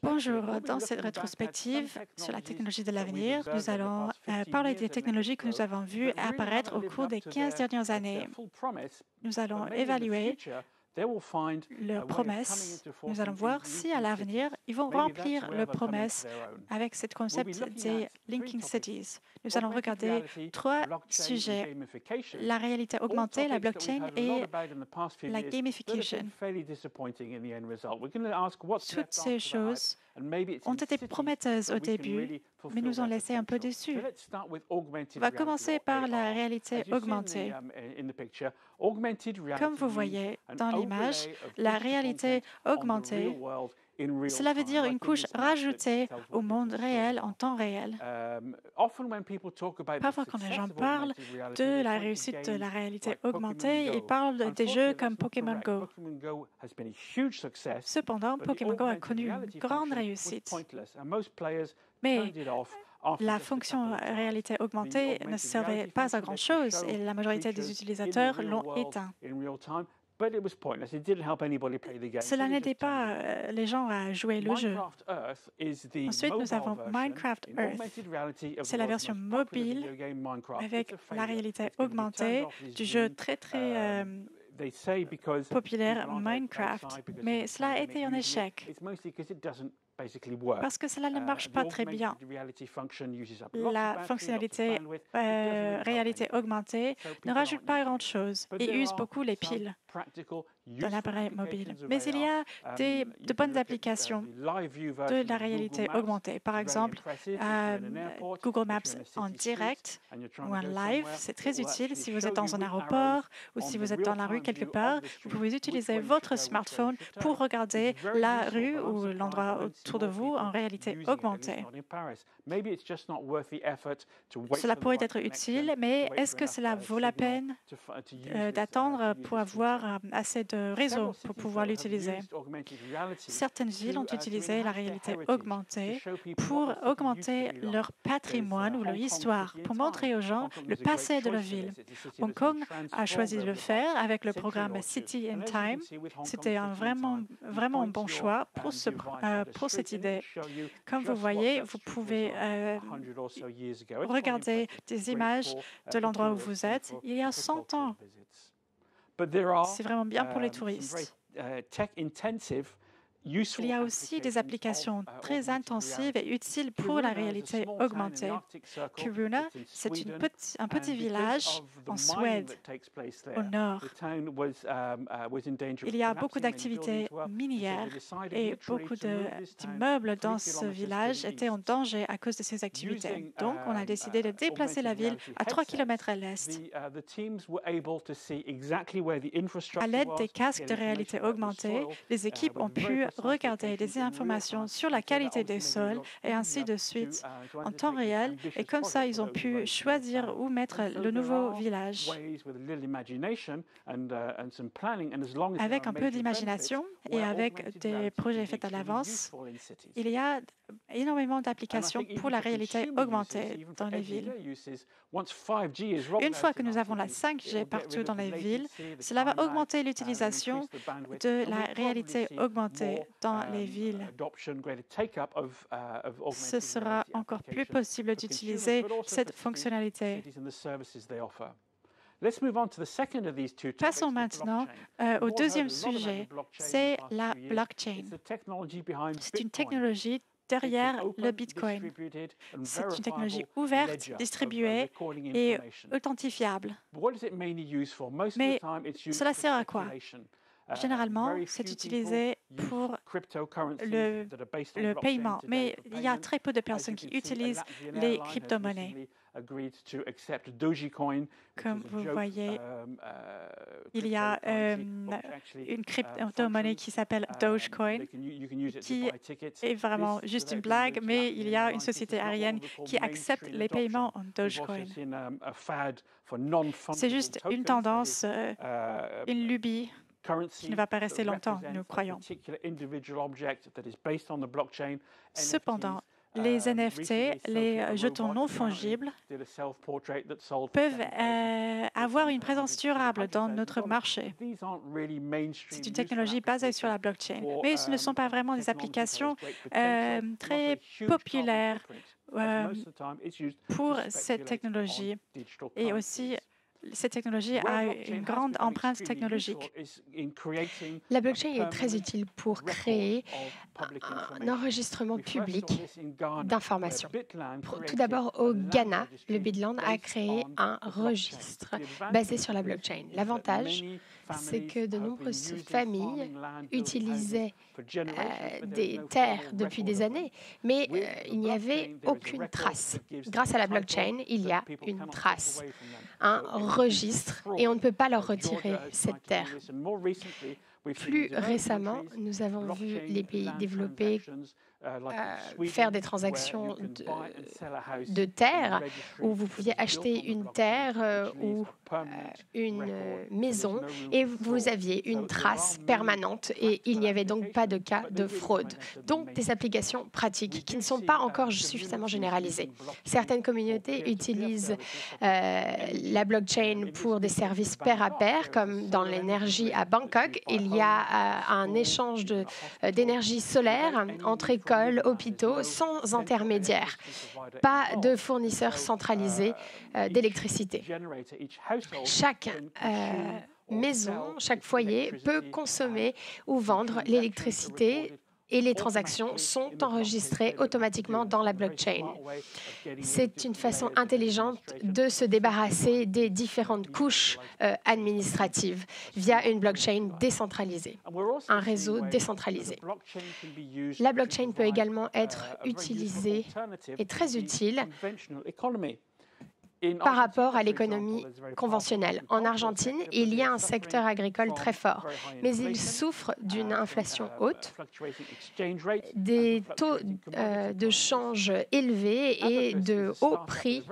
Bonjour, dans cette rétrospective sur la technologie de l'avenir, nous allons parler des technologies que nous avons vues apparaître au cours des 15 dernières années. Nous allons évaluer leurs promesses. Nous allons voir si à l'avenir, ils vont remplir leurs promesses avec ce concept des Linking Cities. Nous allons regarder 3 sujets: la réalité augmentée, la blockchain et la gamification. Toutes ces choses ont été prometteuses au début, mais nous ont laissé un peu déçus. On va commencer par la réalité augmentée. Comme vous voyez dans l'image, la réalité augmentée, cela veut dire une couche rajoutée au monde réel en temps réel. Parfois, quand les gens parlent de la réussite de la réalité augmentée, ils parlent des jeux comme Pokémon Go. Cependant, Pokémon Go a connu une grande réussite. Mais la fonction réalité augmentée ne servait pas à grand-chose et la majorité des utilisateurs l'ont éteint. Cela n'aidait pas les gens à jouer le jeu. Ensuite, nous avons Minecraft Earth. C'est la version mobile avec la réalité augmentée du jeu très populaire Minecraft. Mais cela a été un échec parce que cela ne marche pas très bien. La fonctionnalité réalité augmentée ne rajoute pas grand-chose et use beaucoup les piles de l'appareil mobile. Mais il y a de bonnes applications de la réalité augmentée. Par exemple, Google Maps en direct ou en live, c'est très utile si vous êtes dans un aéroport ou si vous êtes dans la rue quelque part. Vous pouvez utiliser votre smartphone pour regarder la rue ou l'endroit autour de vous en réalité augmentée. Cela pourrait être utile, mais est-ce que cela vaut la peine d'attendre pour avoir assez de réseau pour pouvoir l'utiliser? Certaines villes ont utilisé la réalité augmentée pour augmenter leur patrimoine ou leur histoire, pour montrer aux gens le passé de la ville. Hong Kong a choisi de le faire avec le programme City in Time. C'était un vraiment bon choix pour cette idée. Comme vous voyez, vous pouvez regarder des images de l'endroit où vous êtes il y a 100 ans. C'est vraiment bien pour les touristes. Il y a aussi des applications très intensives et utiles pour la réalité augmentée. Kiruna, c'est un petit village en Suède, au nord. Il y a beaucoup d'activités minières et beaucoup d'immeubles dans ce village étaient en danger à cause de ces activités. Donc, on a décidé de déplacer la ville à 3 km à l'est. À l'aide des casques de réalité augmentée, les équipes ont pu regarder des informations sur la qualité des sols et ainsi de suite en temps réel. Et comme ça, ils ont pu choisir où mettre le nouveau village. Avec un peu d'imagination et avec des projets faits à l'avance, il y a énormément d'applications pour la réalité augmentée dans les villes. Une fois que nous avons la 5G partout dans les villes, cela va augmenter l'utilisation de la réalité augmentée dans les villes. Ce sera encore plus possible d'utiliser cette fonctionnalité. Passons maintenant au deuxième sujet, c'est la blockchain. C'est une technologie derrière le Bitcoin. C'est une technologie ouverte, distribuée et authentifiable. Mais cela sert à quoi? Généralement, c'est utilisé pour le paiement, mais il y a très peu de personnes qui utilisent les crypto-monnaies. Comme vous voyez, il y a une crypto-monnaie qui s'appelle Dogecoin, qui est vraiment juste une blague, mais il y a une société aérienne qui accepte les paiements en Dogecoin. C'est juste une tendance, une lubie qui ne va pas rester longtemps, nous croyons. Cependant, les NFT, les jetons non fongibles, peuvent avoir une présence durable dans notre marché. C'est une technologie basée sur la blockchain, mais ce ne sont pas vraiment des applications très populaires pour cette technologie. Et aussi, cette technologie a une grande empreinte technologique. La blockchain est très utile pour créer un enregistrement public d'informations. Tout d'abord, au Ghana, le Bitland a créé un registre basé sur la blockchain. L'avantage, c'est que de nombreuses familles utilisaient des terres depuis des années, mais il n'y avait aucune trace. Grâce à la blockchain, il y a une trace, un registre, et on ne peut pas leur retirer cette terre. Plus récemment, nous avons vu les pays développés faire des transactions de terres où vous pouviez acheter une terre ou une maison et vous aviez une trace permanente et il n'y avait donc pas de cas de fraude. Donc des applications pratiques qui ne sont pas encore suffisamment généralisées. Certaines communautés utilisent la blockchain pour des services pair à pair, comme dans l'énergie à Bangkok. Il y a un échange d'énergie solaire entre écoles, hôpitaux, sans intermédiaire. Pas de fournisseurs centralisés d'électricité. Chaque maison, chaque foyer peut consommer ou vendre l'électricité et les transactions sont enregistrées automatiquement dans la blockchain. C'est une façon intelligente de se débarrasser des différentes couches administratives via une blockchain décentralisée, un réseau décentralisé. La blockchain peut également être utilisée et très utile par rapport à l'économie conventionnelle. En Argentine, il y a un secteur agricole très fort, mais il souffre d'une inflation haute, des taux de change élevés et de hauts prix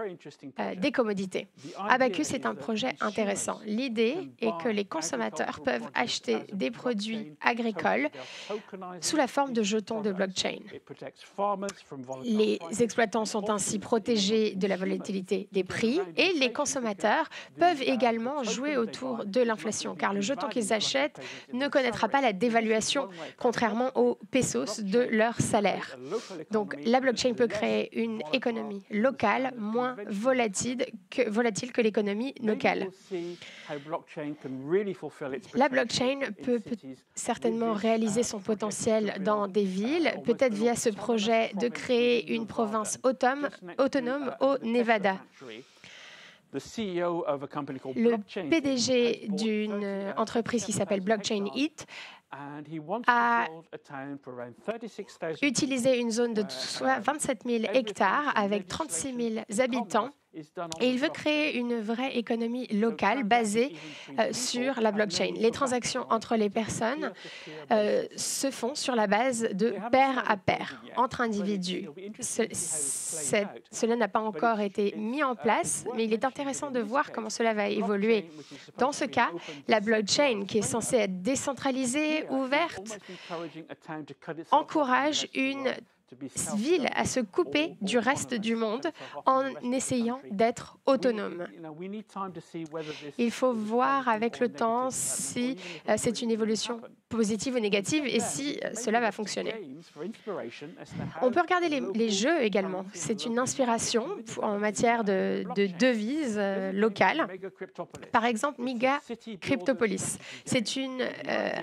des commodités. Abacus est un projet intéressant. L'idée est que les consommateurs peuvent acheter des produits agricoles sous la forme de jetons de blockchain. Les exploitants sont ainsi protégés de la volatilité des prix et les consommateurs peuvent également jouer autour de l'inflation, car le jeton qu'ils achètent ne connaîtra pas la dévaluation, contrairement aux pesos de leur salaire. Donc, la blockchain peut créer une économie locale moins volatile que l'économie locale. La blockchain peut certainement réaliser son potentiel dans des villes, peut-être via ce projet de créer une province autonome au Nevada. Le PDG d'une entreprise qui s'appelle Blockchain It a utilisé une zone de 27 000 hectares avec 36 000 habitants. Et il veut créer une vraie économie locale basée sur la blockchain. Les transactions entre les personnes se font sur la base de pair à pair, entre individus. Cela n'a pas encore été mis en place, mais il est intéressant de voir comment cela va évoluer. Dans ce cas, la blockchain, qui est censée être décentralisée, ouverte, encourage une ville à se couper du reste du monde en essayant d'être autonome. Il faut voir avec le temps si c'est une évolution positive ou négative et si cela va fonctionner. On peut regarder les jeux également. C'est une inspiration en matière de devises locales. Par exemple, Mega Cryptopolis. C'est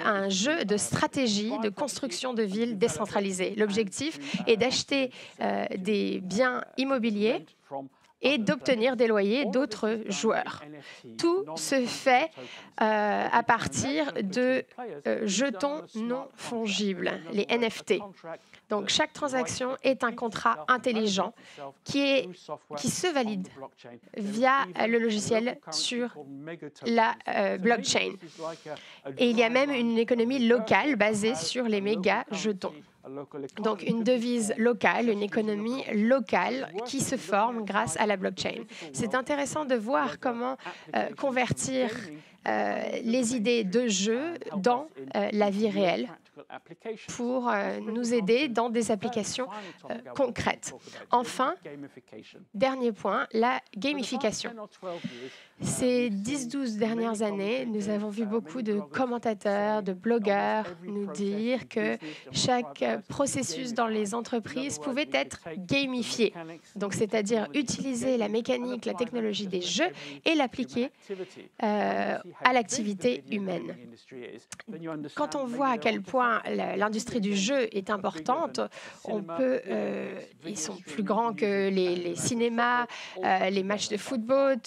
un jeu de stratégie de construction de villes décentralisées. L'objectif est d'acheter des biens immobiliers et d'obtenir des loyers d'autres joueurs. Tout se fait à partir de jetons non fongibles, les NFT. Donc, chaque transaction est un contrat intelligent qui se valide via le logiciel sur la blockchain. Et il y a même une économie locale basée sur les méga jetons. Donc, une devise locale, une économie locale qui se forme grâce à la blockchain. C'est intéressant de voir comment convertir les idées de jeu dans la vie réelle pour nous aider dans des applications concrètes. Enfin, dernier point, la gamification. Ces 10-12 dernières années, nous avons vu beaucoup de commentateurs, de blogueurs nous dire que chaque processus dans les entreprises pouvait être gamifié. Donc, c'est-à-dire utiliser la mécanique, la technologie des jeux et l'appliquer à l'activité humaine. Quand on voit à quel point l'industrie du jeu est importante, ils sont plus grands que les cinémas, les matchs de football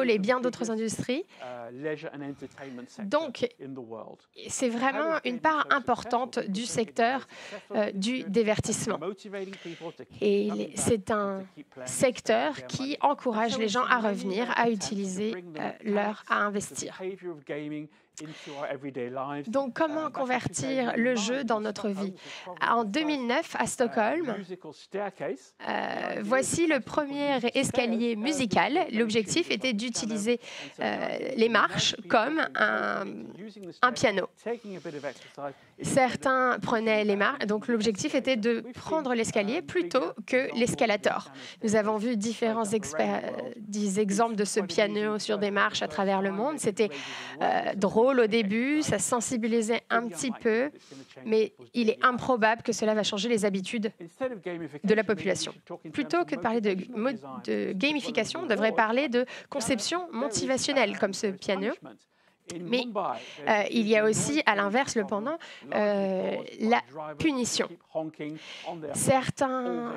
et bien d'autres industries. Donc, c'est vraiment une part importante du secteur du divertissement. Et c'est un secteur qui encourage les gens à revenir, à utiliser à investir. Donc, comment convertir le jeu dans notre vie? En 2009, à Stockholm, voici le premier escalier musical. L'objectif était d'utiliser les marches comme un piano. Certains prenaient les marches, donc l'objectif était de prendre l'escalier plutôt que l'escalator. Nous avons vu différents exemples de ce piano sur des marches à travers le monde. C'était drôle au début, ça sensibilisait un petit peu, mais il est improbable que cela va changer les habitudes de la population. Plutôt que de parler de gamification, on devrait parler de conception motivationnelle, comme ce piano. Mais il y a aussi, à l'inverse, le pendant, la punition. Certains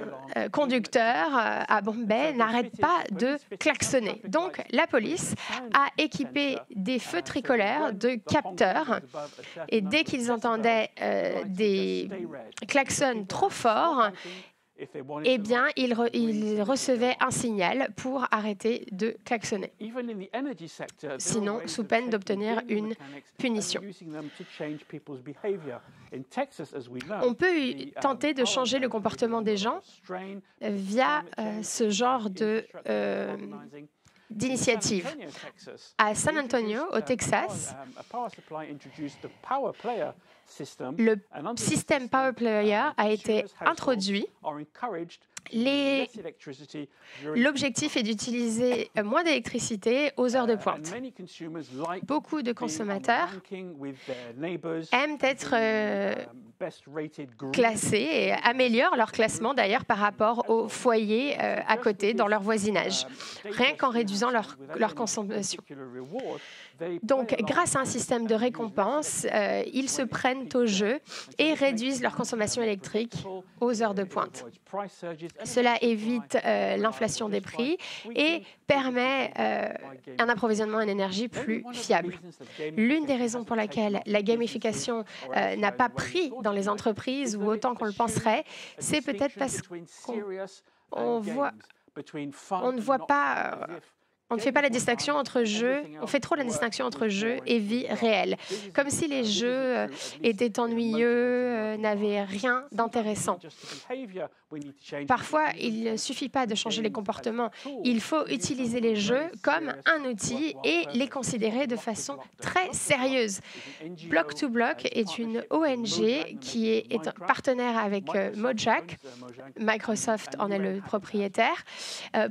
conducteurs à Bombay n'arrêtent pas de klaxonner. Donc, la police a équipé des feux tricolores de capteurs et dès qu'ils entendaient des klaxons trop forts, eh bien, ils recevaient un signal pour arrêter de klaxonner. Sinon, sous peine d'obtenir une punition. On peut tenter de changer le comportement des gens via ce genre d'initiative. À San Antonio, au Texas, le système Power Player a été introduit. L'objectif est d'utiliser moins d'électricité aux heures de pointe. Beaucoup de consommateurs aiment être classés et améliorent leur classement d'ailleurs par rapport aux foyers à côté dans leur voisinage, rien qu'en réduisant leur consommation. Donc, grâce à un système de récompense, ils se prennent au jeu et réduisent leur consommation électrique aux heures de pointe. Cela évite l'inflation des prix et permet un approvisionnement en énergie plus fiable. L'une des raisons pour laquelle la gamification n'a pas pris dans les entreprises ou autant qu'on le penserait, c'est peut-être parce qu'on ne voit pas... On ne fait pas la distinction entre jeu, on fait trop la distinction entre jeu et vie réelle. Comme si les jeux étaient ennuyeux, n'avaient rien d'intéressant. Parfois, il ne suffit pas de changer les comportements. Il faut utiliser les jeux comme un outil et les considérer de façon très sérieuse. Block 2 Block est une ONG qui est un partenaire avec Mojang, Microsoft en est le propriétaire,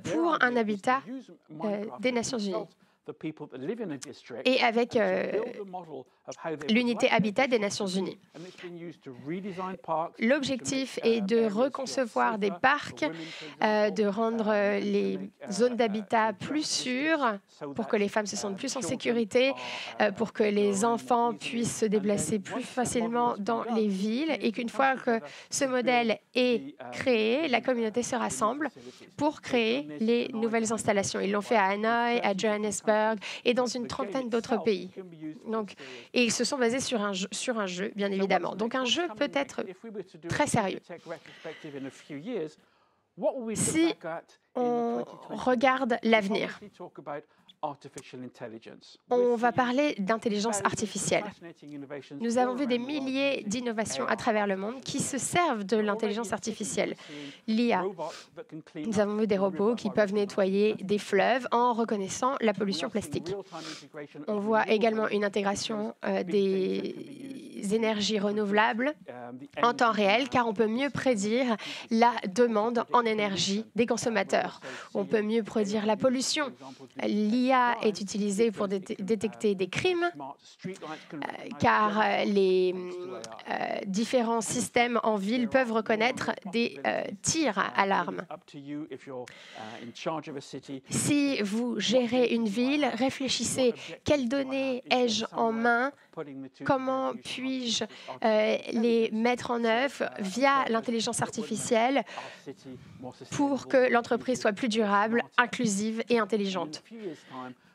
pour un habitat des Nations Unies et avec l'unité Habitat des Nations Unies. L'objectif est de reconcevoir des parcs, de rendre les zones d'habitat plus sûres pour que les femmes se sentent plus en sécurité, pour que les enfants puissent se déplacer plus facilement dans les villes et qu'une fois que ce modèle est créé, la communauté se rassemble pour créer les nouvelles installations. Ils l'ont fait à Hanoï, à Johannesburg et dans une trentaine d'autres pays. Donc, et ils se sont basés sur un jeu, bien évidemment. Donc un jeu peut être très sérieux. Si on regarde l'avenir, on va parler d'intelligence artificielle. Nous avons vu des milliers d'innovations à travers le monde qui se servent de l'intelligence artificielle, l'IA. Nous avons vu des robots qui peuvent nettoyer des fleuves en reconnaissant la pollution plastique. On voit également une intégration des énergies renouvelables en temps réel, car on peut mieux prédire la demande en énergie des consommateurs. On peut mieux prédire la pollution. L'IA est utilisée pour détecter des crimes, car les différents systèmes en ville peuvent reconnaître des tirs à l'arme. Si vous gérez une ville, réfléchissez, quelles données ai-je en main? Comment puis-je les mettre en œuvre via l'intelligence artificielle pour que l'entreprise soit plus durable, inclusive et intelligente?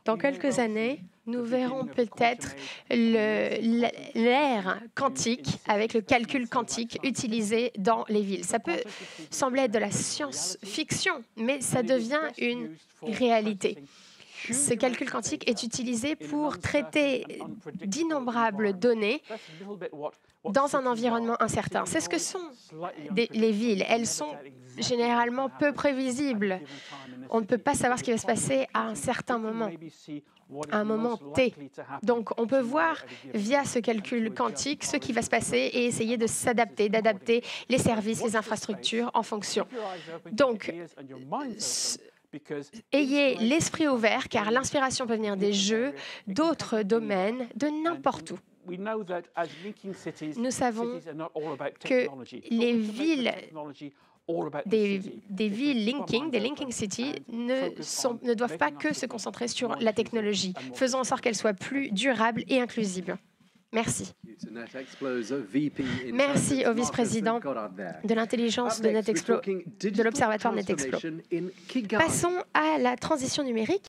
Dans quelques années, nous verrons peut-être l'ère quantique avec le calcul quantique utilisé dans les villes. Ça peut sembler être de la science-fiction, mais ça devient une réalité. Ce calcul quantique est utilisé pour traiter d'innombrables données dans un environnement incertain. C'est ce que sont les villes. Elles sont généralement peu prévisibles. On ne peut pas savoir ce qui va se passer à un certain moment, à un moment T. Donc, on peut voir via ce calcul quantique ce qui va se passer et essayer de s'adapter, d'adapter les services, les infrastructures en fonction. Donc, ayez l'esprit ouvert, car l'inspiration peut venir des jeux, d'autres domaines, de n'importe où. Nous savons que les villes, des villes linking, des linking cities, ne doivent pas que se concentrer sur la technologie. Faisons en sorte qu'elle soit plus durable et inclusive. Merci. Merci au vice-président de l'intelligence de NetExplo, de l'Observatoire NetExplo. Passons à la transition numérique.